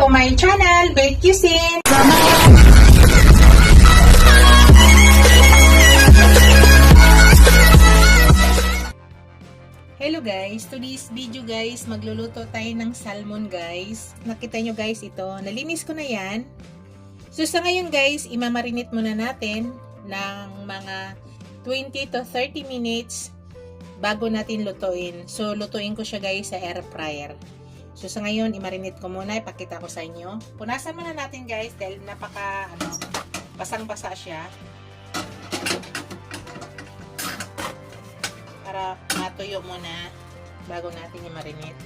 to my channel, Bake Cuisine! Hello guys! Today's video guys, magluluto tayo ng salmon guys. Nakita nyo guys ito, nalinis ko na yan. So sa ngayon guys, imamarinate muna natin ng mga 20 to 30 minutes bago natin lutuin. So lutuin ko siya guys sa air fryer. So sa ngayon, i-marinate ko muna, ipakita ko sa inyo. Punasan muna natin guys dahil napaka basang-basa siya. Para matuyo muna bago natin i-marinate.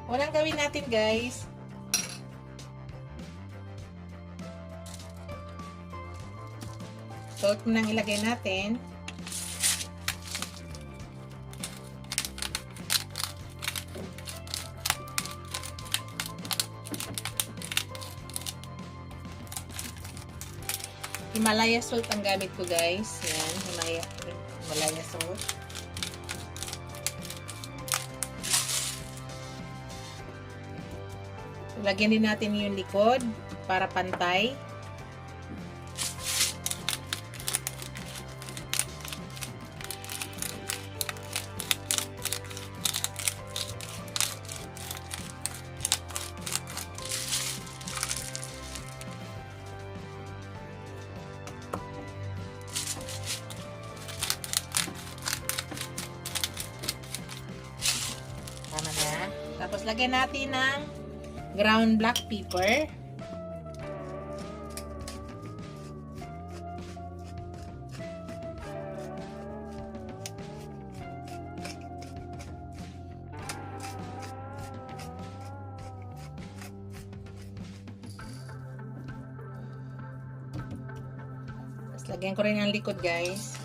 Unang gawin natin guys, salt mo nang ilagay natin. Himalaya salt ang gamit ko guys. Yan, Himalaya salt. Lagyan din natin yung likod para pantay. Tama na. Tapos lagyan natin ng ground black pepper. Tapos lagyan ko rin ang likod guys.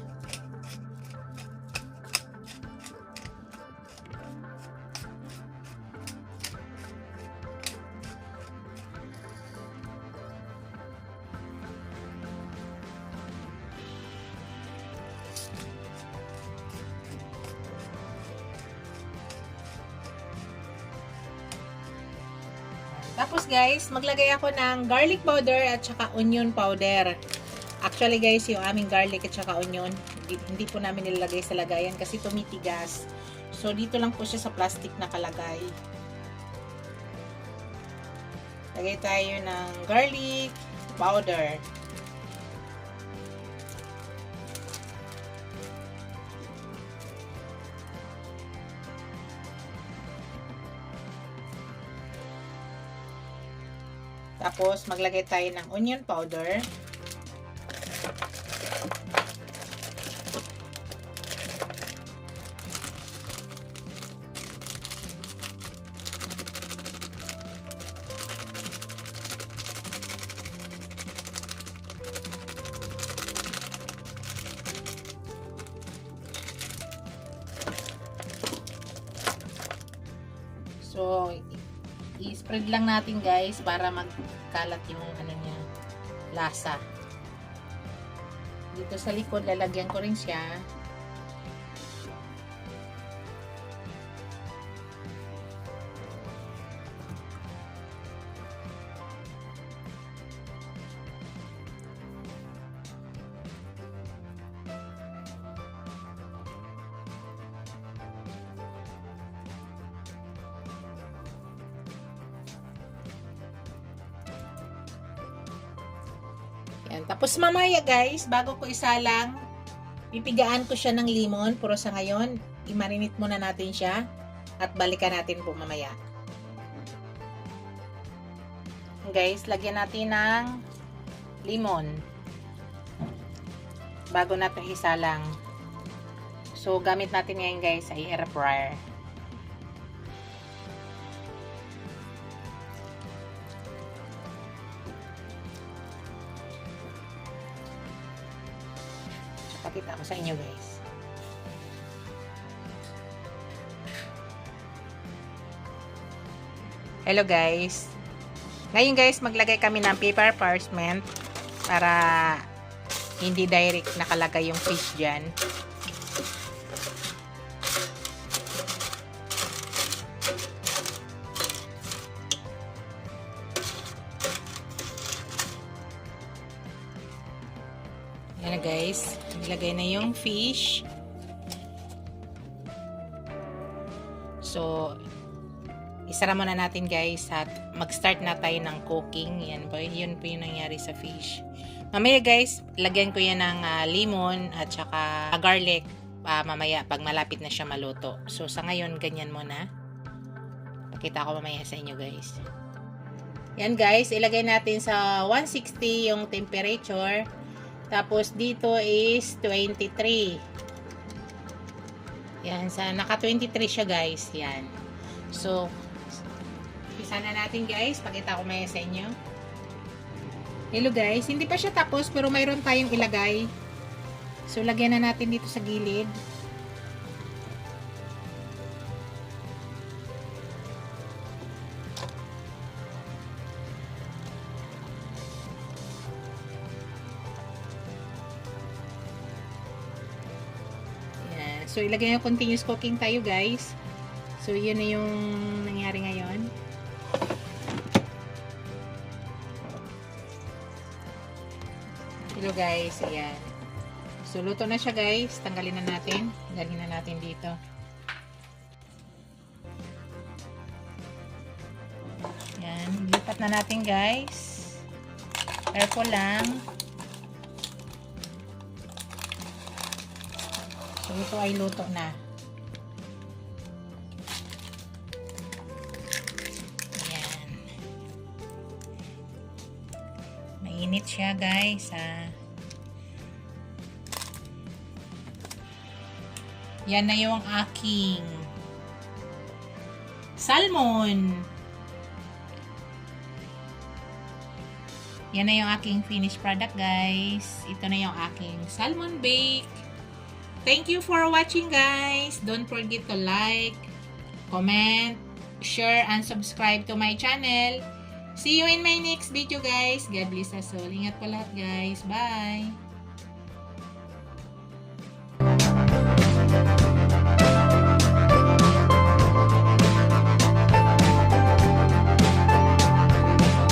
Tapos guys, maglagay ako ng garlic powder at saka onion powder. Actually guys, yung aming garlic at saka onion, hindi po namin nilalagay sa lagayan kasi tumitigas. So dito lang po siya sa plastic na kalagay. Lagay tayo ng garlic powder. Tapos, maglagay tayo ng onion powder. So, i-spread lang natin guys para magkalat yung niya, lasa. Dito sa likod lalagyan ko rin siya. Yan. Tapos mamaya guys, bago ko isalang, pipigaan ko siya ng limon. Pero sa ngayon, i-marinate muna natin siya at balikan natin po mamaya. Guys, lagyan natin ng limon bago natin isalang. So, gamit natin ngayon guys sa air fryer. Pakita ko sa inyo guys. Hello guys. Ngayon guys, maglagay kami ng paper parchment para hindi direct nakalagay yung fish dyan. Yan na guys, nilagay na yung fish. So, isara muna natin guys at mag-start na tayo ng cooking. Yan po, yun po yung nangyari sa fish. Mamaya guys, lagyan ko yan ng lemon at saka garlic mamaya pag malapit na siya maluto. So, sa ngayon, ganyan muna. Pakita ko mamaya sa inyo guys. Yan guys, ilagay natin sa 160 yung temperature. Tapos dito is 23. Yan, naka 23 siya guys. Yan. So, isa na natin guys. Pakita ko maya sa inyo. Hello guys, hindi pa siya tapos pero mayroon tayong ilagay. So, lagyan na natin dito sa gilid. So, ilagay yung continuous cooking tayo guys. So, yun na yung nangyari ngayon. Hello guys, ayan. So, luto na siya guys. Tanggalin na natin. Tanggalin na natin dito. Ayan, lipat na natin guys. Careful lang. So, ito ay luto na. Ayan. Mainit siya guys. Yan na yung aking salmon. Yan na yung aking finished product guys. Ito na yung aking salmon bake. Thank you for watching guys. Don't forget to like, comment, share, and subscribe to my channel. See you in my next video guys. God bless us all. Ingat po lahat guys. Bye!